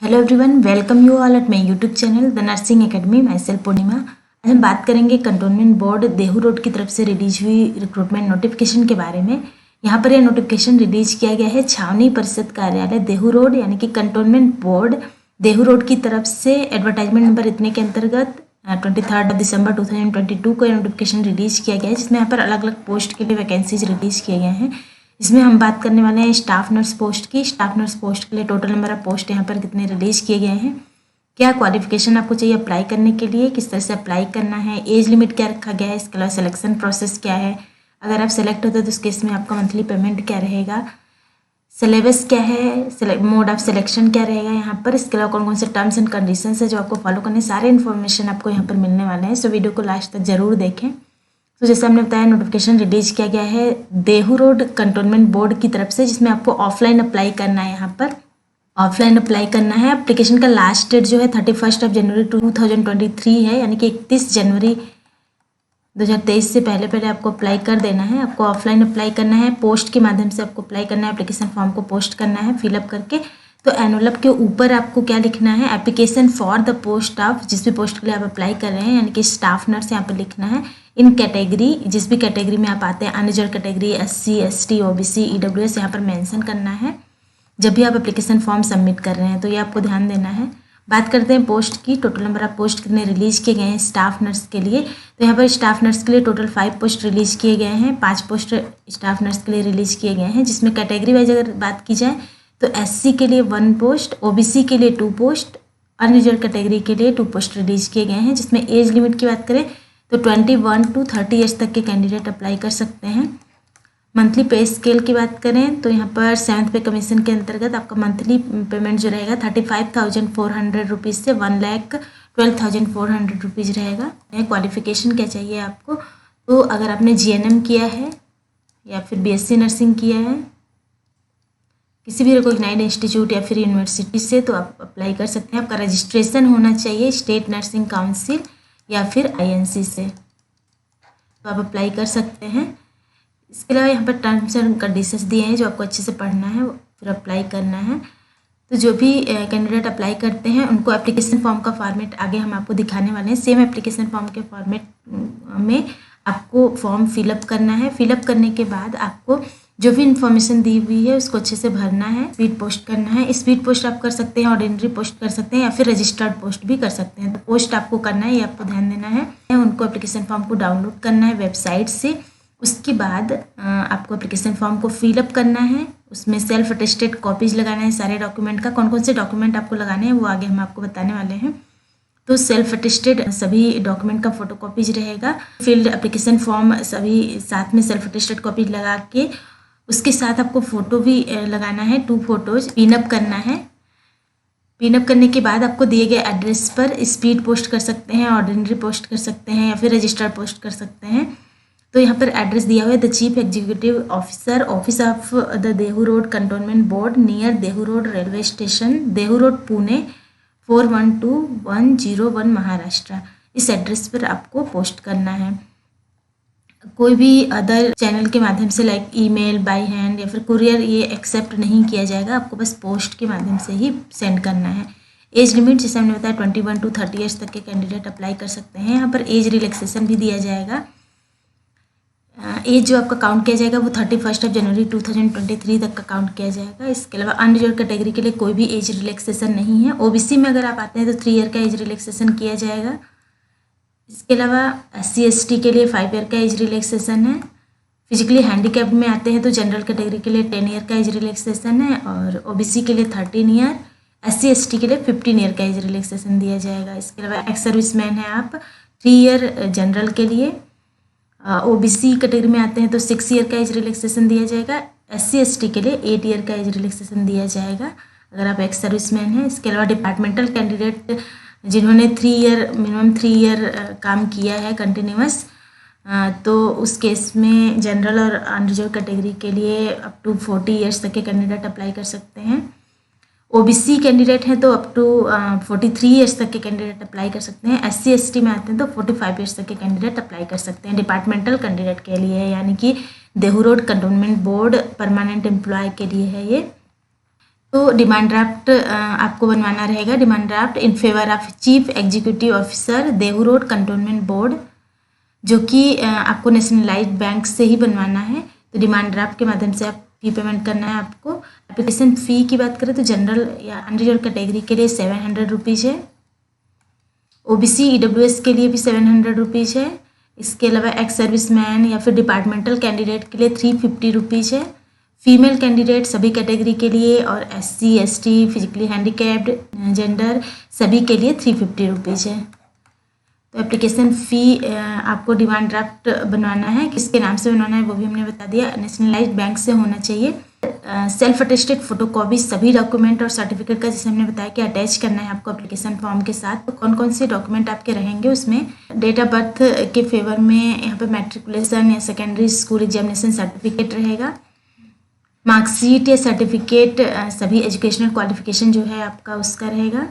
Hello everyone, welcome you all at my YouTube channel the nursing academy. My self Purnima. आज हम बात करेंगे cantonment board Dehu road की तरफ से रिलीज हुई रिक्रूटमेंट नोटिफिकेशन के बारे में। यहाँ पर यह नोटिफिकेशन रिलीज किया गया है छावनी परिषद कार्यालय देहू रोड यानी कि कंटोनमेंट बोर्ड देहू रोड की तरफ से। एडवर्टाइजमेंट नंबर इतने के अंतर्गत 23 दिसंबर 2022 को यह नोटिफिकेशन रिलीज किया गया है, जिसमें यहाँ पर अलग अलग पोस्ट के लिए वैकेंसीज रिलीज किए गए हैं। इसमें हम बात करने वाले हैं स्टाफ नर्स पोस्ट की। स्टाफ नर्स पोस्ट के लिए टोटल नंबर ऑफ पोस्ट यहाँ पर कितने रिलीज किए गए हैं, क्या क्वालिफिकेशन आपको चाहिए अप्लाई करने के लिए, किस तरह से अप्लाई करना है, एज लिमिट क्या रखा गया है, इसके अलावा सिलेक्शन प्रोसेस क्या है, अगर आप सेलेक्ट होते हैं तो उस केस में आपका मंथली पेमेंट क्या रहेगा, सिलेबस क्या है, मोड ऑफ सिलेक्शन क्या रहेगा यहाँ पर, इसके अलावा कौन कौन से टर्म्स एंड कंडीशंस है जो आपको फॉलो करने, सारे इन्फॉर्मेशन आपको यहाँ पर मिलने वाले हैं। सो वीडियो को लास्ट तक जरूर देखें। तो जैसे हमने बताया, नोटिफिकेशन रिलीज किया गया है देहू रोड कंटोनमेंट बोर्ड की तरफ से, जिसमें आपको ऑफलाइन अप्लाई करना है। यहाँ पर ऑफलाइन अप्लाई करना है। एप्लीकेशन का लास्ट डेट जो है 31 जनवरी 2023 है, यानी कि 31 जनवरी 2023 से पहले पहले आपको अप्लाई कर देना है। आपको ऑफलाइन अप्लाई करना है, पोस्ट के माध्यम से आपको अप्लाई करना है। एप्लीकेशन फॉर्म को पोस्ट करना है फिलअप करके। तो एनवलप के ऊपर आपको क्या लिखना है, application for the post of, जिस भी पोस्ट के लिए आप अप्लाई कर रहे हैं यानी कि स्टाफ नर्स यहाँ पर लिखना है। इन कैटेगरी, जिस भी कैटेगरी में आप आते हैं, unreserved category, SC ST OBC EWS यहाँ पर मेंशन करना है जब भी आप एप्लीकेशन फॉर्म सबमिट कर रहे हैं। तो ये आपको ध्यान देना है। बात करते हैं पोस्ट की। टोटल नंबर ऑफ पोस्ट कितने रिलीज किए गए हैं स्टाफ नर्स के लिए। तो यहाँ पर स्टाफ नर्स के लिए टोटल 5 पोस्ट रिलीज किए गए हैं। 5 पोस्ट स्टाफ नर्स के लिए रिलीज किए गए हैं, जिसमें कैटेगरी वाइज अगर बात की जाए तो SC के लिए 1 पोस्ट, OBC के लिए 2 पोस्ट, अनरिजर्व कैटेगरी के लिए 2 पोस्ट रिलीज किए गए हैं। जिसमें एज लिमिट की बात करें तो 21 to 30 ईयर्स तक के कैंडिडेट अप्लाई कर सकते हैं। मंथली पे स्केल की बात करें तो यहाँ पर 7th पे कमीशन के अंतर्गत आपका मंथली पेमेंट जो रहेगा 35,400 रुपीज़ से 1,12,400 रुपीज़ रहेगा। क्वालिफिकेशन क्या चाहिए आपको, तो अगर आपने GNM किया है या फिर BSc नर्सिंग किया है किसी भी रिकॉग्नाइज्ड इंस्टीट्यूट या फिर यूनिवर्सिटी से, तो आप अप्लाई कर सकते हैं। आपका रजिस्ट्रेशन होना चाहिए स्टेट नर्सिंग काउंसिल या फिर INC से, तो आप अप्लाई कर सकते हैं। इसके अलावा यहाँ पर टर्म्स एंड कंडीशंस दिए हैं जो आपको अच्छे से पढ़ना है, फिर अप्लाई करना है। तो जो भी कैंडिडेट अप्लाई करते हैं उनको एप्लीकेशन फॉर्म का फॉर्मेट आगे हम आपको दिखाने वाले हैं। सेम एप्लीकेशन फॉर्म के फॉर्मेट में आपको फॉर्म फिलअप करना है। फिलअप करने के बाद आपको जो भी इन्फॉर्मेशन दी हुई है उसको अच्छे से भरना है, स्पीड पोस्ट करना है। स्पीड पोस्ट आप कर सकते हैं, ऑर्डिनरी पोस्ट कर सकते हैं या फिर रजिस्टर्ड पोस्ट भी कर सकते हैं। तो पोस्ट आपको करना है, ये आपको ध्यान देना है। उनको एप्लीकेशन फॉर्म को डाउनलोड करना है वेबसाइट से। उसके बाद आपको एप्लीकेशन फॉर्म को फिलअप करना है, उसमें सेल्फ अटेस्टेड कॉपीज लगाना है सारे डॉक्यूमेंट का। कौन कौन से डॉक्यूमेंट आपको लगाने हैं वो आगे हम आपको बताने वाले हैं। तो सेल्फ अटेस्टेड सभी डॉक्यूमेंट का फोटो कॉपीज रहेगा। फिल्ड एप्लीकेशन फॉर्म सभी साथ में सेल्फ अटेस्टेड कॉपीज लगा के उसके साथ आपको फ़ोटो भी लगाना है, 2 फोटोज पिनअप करना है। पिनअप करने के बाद आपको दिए गए एड्रेस पर स्पीड पोस्ट कर सकते हैं, ऑर्डिनरी पोस्ट कर सकते हैं या फिर रजिस्टर्ड पोस्ट कर सकते हैं। तो यहाँ पर एड्रेस दिया हुआ है, the chief executive officer, office of the Dehu road cantonment board, near Dehu road railway station, Dehu road Pune 412101 Maharashtra. इस एड्रेस पर आपको पोस्ट करना है। कोई भी अदर चैनल के माध्यम से लाइक ईमेल, बाय हैंड या फिर कुरियर ये एक्सेप्ट नहीं किया जाएगा। आपको बस पोस्ट के माध्यम से ही सेंड करना है। एज लिमिट जैसे हमने बताया 21 to 30 ईयर्स तक के कैंडिडेट अप्लाई कर सकते हैं। यहाँ पर एज रिलैक्सेशन भी दिया जाएगा। एज जो आपका काउंट किया जाएगा वो 31 जनवरी 2023 तक का काउंट किया जाएगा। इसके अलावा अनरिजर्व कैटेगरी के लिए कोई भी एज रिलैक्सेशन नहीं है। OBC में अगर आप आते हैं तो 3 ईयर का एज रिलैक्सेशन किया जाएगा। इसके अलावा SC ST के लिए 5 ईयर का एज रिलैक्सेशन है। फिजिकली हैंडीकैप्ड में आते हैं तो जनरल कैटेगरी के लिए 10 ईयर का एज रिलैक्सेशन है और OBC के लिए 13 ईयर, SC ST के लिए 15 ईयर का एज रिलैक्सेशन दिया जाएगा। इसके अलावा एक्स सर्विसमैन है आप, 3 ईयर जनरल के लिए। OBC कैटेगरी में आते हैं तो 6 ईयर का एज रिलैक्सेशन दिया जाएगा। SC ST के लिए 8 ईयर का एज रिलैक्सेशन दिया जाएगा अगर आप एक्स सर्विसमैन हैं। इसके अलावा डिपार्टमेंटल कैंडिडेट जिन्होंने मिनिमम 3 ईयर काम किया है कंटिन्यूअस, तो उस केस में जनरल और अनरिजर्व कैटेगरी के लिए अप टू 40 ईयर्स तक के कैंडिडेट अप्लाई कर सकते हैं। OBC कैंडिडेट हैं तो अप टू 43 ईयर्स तक के कैंडिडेट अप्लाई कर सकते हैं। SC ST में आते हैं तो 45 ईयर्स तक के कैंडिडेट अप्लाई कर सकते हैं। डिपार्टमेंटल कैंडिडेट के लिए है, यानी कि Dehu road cantonment board permanent employee के लिए है ये। तो डिमांड ड्राफ्ट आपको बनवाना रहेगा। Demand draft in favour of chief executive officer Dehu road cantonment board, जो कि आपको नेशनलाइज्ड बैंक से ही बनवाना है। तो डिमांड ड्राफ्ट के माध्यम से आप फी पेमेंट करना है आपको। एप्लीकेशन फ़ी की बात करें तो जनरल या अनरिजर्व कैटेगरी के लिए 700 रुपीज़ है। ओबीसी ईडब्ल्यूएस के लिए भी 700 रुपीज़ है। इसके अलावा एक्स सर्विसमैन या फिर डिपार्टमेंटल कैंडिडेट के लिए 350 रुपीज़ है। फीमेल कैंडिडेट सभी कैटेगरी के लिए और SC ST physically handicapped gender सभी के लिए 350 रुपीज़ है। तो एप्लीकेशन फ़ी आपको डिमांड ड्राफ्ट बनवाना है, किसके नाम से बनवाना है वो भी हमने बता दिया। नेशनलाइज्ड बैंक से होना चाहिए। सेल्फ अटेस्टेड फोटोकॉपी सभी डॉक्यूमेंट और सर्टिफिकेट का, जैसे हमने बताया कि अटैच करना है आपको एप्लीकेशन फॉर्म के साथ। तो कौन कौन से डॉक्यूमेंट आपके रहेंगे उसमें, डेट ऑफ बर्थ के फेवर में यहाँ पे मैट्रिकुलेशन या सेकेंडरी स्कूल एग्जामिनेशन सर्टिफिकेट रहेगा। मार्कशीट या सर्टिफिकेट सभी एजुकेशनल क्वालिफिकेशन जो है आपका उसका रहेगा।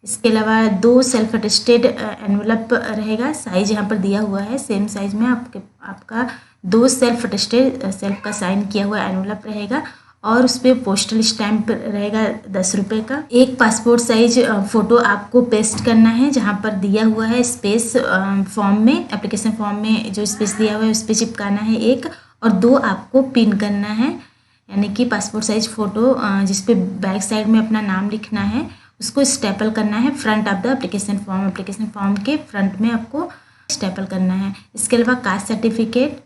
इसके अलावा 2 सेल्फ अटेस्टेड एनवलप रहेगा, साइज यहाँ पर दिया हुआ है सेम साइज में आपका 2 सेल्फ अटेस्टेड सेल्फ का साइन किया हुआ एनवलप रहेगा और उस पर पोस्टल स्टैम्प रहेगा 10 रुपये का। एक पासपोर्ट साइज फ़ोटो आपको पेस्ट करना है जहाँ पर दिया हुआ है स्पेस फॉर्म में, एप्लीकेशन फॉर्म में जो स्पेस दिया हुआ है उस पर चिपकाना है एक, और 2 आपको पिन करना है, यानी कि पासपोर्ट साइज फ़ोटो जिस पे बैक साइड में अपना नाम लिखना है उसको स्टेपल करना है front of the application form. Application form के फ्रंट में आपको स्टेपल करना है। इसके अलावा कास्ट सर्टिफिकेट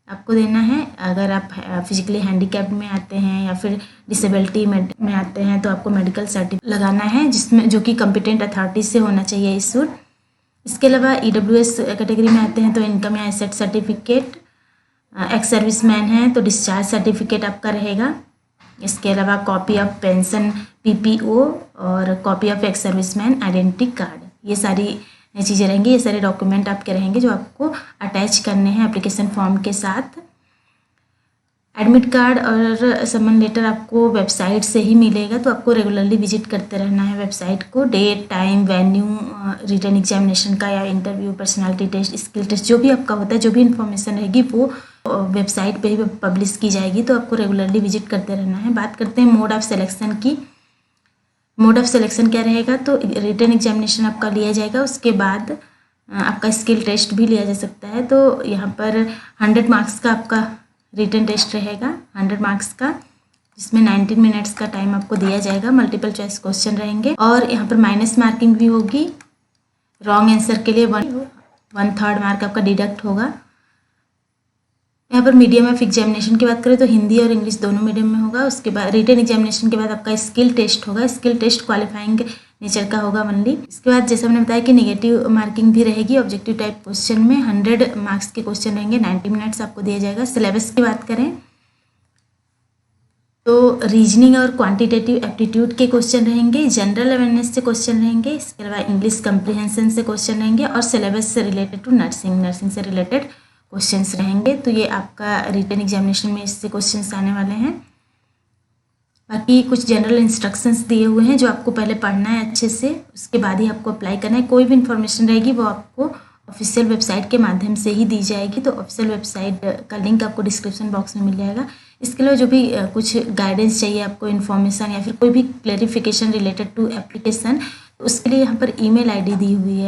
आपको देना है। अगर आप फिजिकली हैंडीकैप्ड में आते हैं या फिर डिसेबिलिटी में आते हैं तो आपको मेडिकल सर्टिफिकेट लगाना है, जिसमें जो कि कॉम्पिटेंट अथॉरिटी से होना चाहिए इशूड। इसके अलावा EWS कैटेगरी में आते हैं तो इनकम या एसेट सर्टिफिकेट, एक्स सर्विसमैन है तो डिस्चार्ज सर्टिफिकेट आपका रहेगा। इसके अलावा कॉपी ऑफ पेंशन PPO और copy of ex serviceman identity card, ये सारी चीज़ें रहेंगी, ये सारे डॉक्यूमेंट आपके रहेंगे जो आपको अटैच करने हैं एप्लीकेशन फॉर्म के साथ। एडमिट कार्ड और समन लेटर आपको वेबसाइट से ही मिलेगा, तो आपको रेगुलरली विजिट करते रहना है वेबसाइट को। Date, time, venue, written examination का या interview, personality test, skill test जो भी आपका होता है, जो भी इन्फॉर्मेशन रहेगी वो वेबसाइट पे ही पब्लिश की जाएगी, तो आपको रेगुलरली विजिट करते रहना है। बात करते हैं मोड ऑफ सिलेक्शन की। मोड ऑफ सिलेक्शन क्या रहेगा, तो रिटन एग्जामिनेशन आपका लिया जाएगा, उसके बाद आपका स्किल टेस्ट भी लिया जा सकता है। तो यहाँ पर 100 मार्क्स का आपका रिटन टेस्ट रहेगा, 100 मार्क्स का, जिसमें 19 मिनट्स का टाइम आपको दिया जाएगा। मल्टीपल चॉइस क्वेश्चन रहेंगे और यहाँ पर माइनस मार्किंग भी होगी। रॉन्ग आंसर के लिए 1/3 मार्क आपका डिडक्ट होगा। यहाँ पर मीडियम ऑफ एग्जामिनेशन की बात करें तो हिंदी और इंग्लिश दोनों मीडियम में होगा। उसके बाद रिटन एग्जामिनेशन के बाद आपका स्किल टेस्ट होगा। स्किल टेस्ट क्वालिफाइंग नेचर का होगा ओनली। इसके बाद जैसे हमने बताया कि नेगेटिव मार्किंग भी रहेगी। ऑब्जेक्टिव टाइप क्वेश्चन में 100 मार्क्स के क्वेश्चन रहेंगे, 90 मिनट्स आपको दिया जाएगा। सिलेबस की बात करें तो रीजनिंग और क्वांटिटेटिव एप्टीट्यूड के क्वेश्चन रहेंगे, जनरल अवेयरनेस से क्वेश्चन रहेंगे, इसके अलावा इंग्लिश कंप्रीहेंशन से क्वेश्चन रहेंगे और सिलेबस से रिलेटेड टू नर्सिंग से रिलेटेड क्वेश्चंस रहेंगे। तो ये आपका रिटन एग्जामिनेशन में इससे क्वेश्चंस आने वाले हैं। बाकी कुछ जनरल इंस्ट्रक्शंस दिए हुए हैं जो आपको पहले पढ़ना है अच्छे से, उसके बाद ही आपको अप्लाई करना है। कोई भी इन्फॉर्मेशन रहेगी वो आपको ऑफिशियल वेबसाइट के माध्यम से ही दी जाएगी, तो ऑफिशियल वेबसाइट का लिंक आपको डिस्क्रिप्शन बॉक्स में मिल जाएगा। इसके अलावा जो भी कुछ गाइडेंस चाहिए आपको, इन्फॉर्मेशन या फिर कोई भी क्लेरिफिकेशन रिलेटेड टू एप्लीकेशन, तो उसके लिए यहाँ पर ईमेल आईडी दी हुई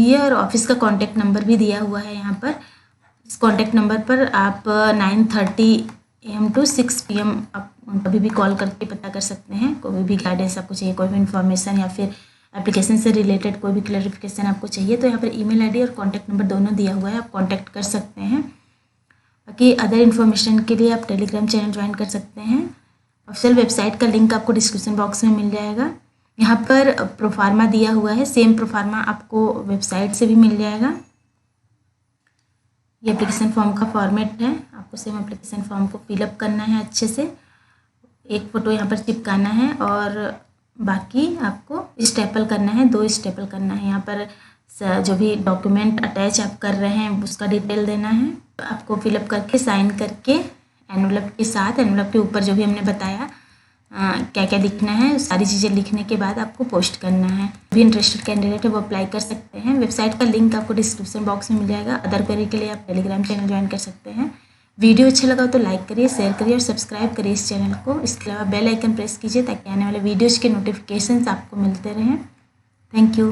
है, और ऑफिस का कॉन्टैक्ट नंबर भी दिया हुआ है यहाँ पर। इस कॉन्टैक्ट नंबर पर आप 9:30 AM to 6 PM आप कभी भी कॉल करके पता कर सकते हैं। कोई भी गाइडेंस आपको चाहिए, कोई भी इन्फॉर्मेशन या फिर एप्लीकेशन से रिलेटेड कोई भी क्लैरिफिकेशन आपको चाहिए, तो यहाँ पर ईमेल आईडी और कॉन्टैक्ट नंबर दोनों दिया हुआ है, आप कॉन्टैक्ट कर सकते हैं। बाकी अदर इन्फॉर्मेशन के लिए आप टेलीग्राम चैनल ज्वाइन कर सकते हैं। ऑफिशियल वेबसाइट का लिंक आपको डिस्क्रिप्शन बॉक्स में मिल जाएगा। यहाँ पर प्रोफार्मा दिया हुआ है, सेम प्रोफार्मा आपको वेबसाइट से भी मिल जाएगा। ये एप्लीकेशन फॉर्म का फॉर्मेट है, आपको सेम एप्लीकेशन फॉर्म को फिलअप करना है अच्छे से, एक फ़ोटो यहाँ पर चिपकाना है और बाकी आपको स्टेपल करना है, 2 स्टेपल करना है। यहाँ पर जो भी डॉक्यूमेंट अटैच आप कर रहे हैं उसका डिटेल देना है, आपको फिलअप करके साइन करके एनवलप के साथ, एनवलप के ऊपर जो भी हमने बताया क्या क्या लिखना है, सारी चीज़ें लिखने के बाद आपको पोस्ट करना है। भी इंटरेस्टेड कैंडिडेट है वो अप्लाई कर सकते हैं। वेबसाइट का लिंक आपको डिस्क्रिप्शन बॉक्स में मिल जाएगा। अदर क्वेरी के लिए आप टेलीग्राम चैनल ज्वाइन कर सकते हैं। वीडियो अच्छा लगा तो लाइक करिए, शेयर करिए और सब्सक्राइब करिए इस चैनल को। इसके अलावा बेल आइकन प्रेस कीजिए ताकि आने वाले वीडियोज़ के नोटिफिकेशंस आपको मिलते रहें। Thank you.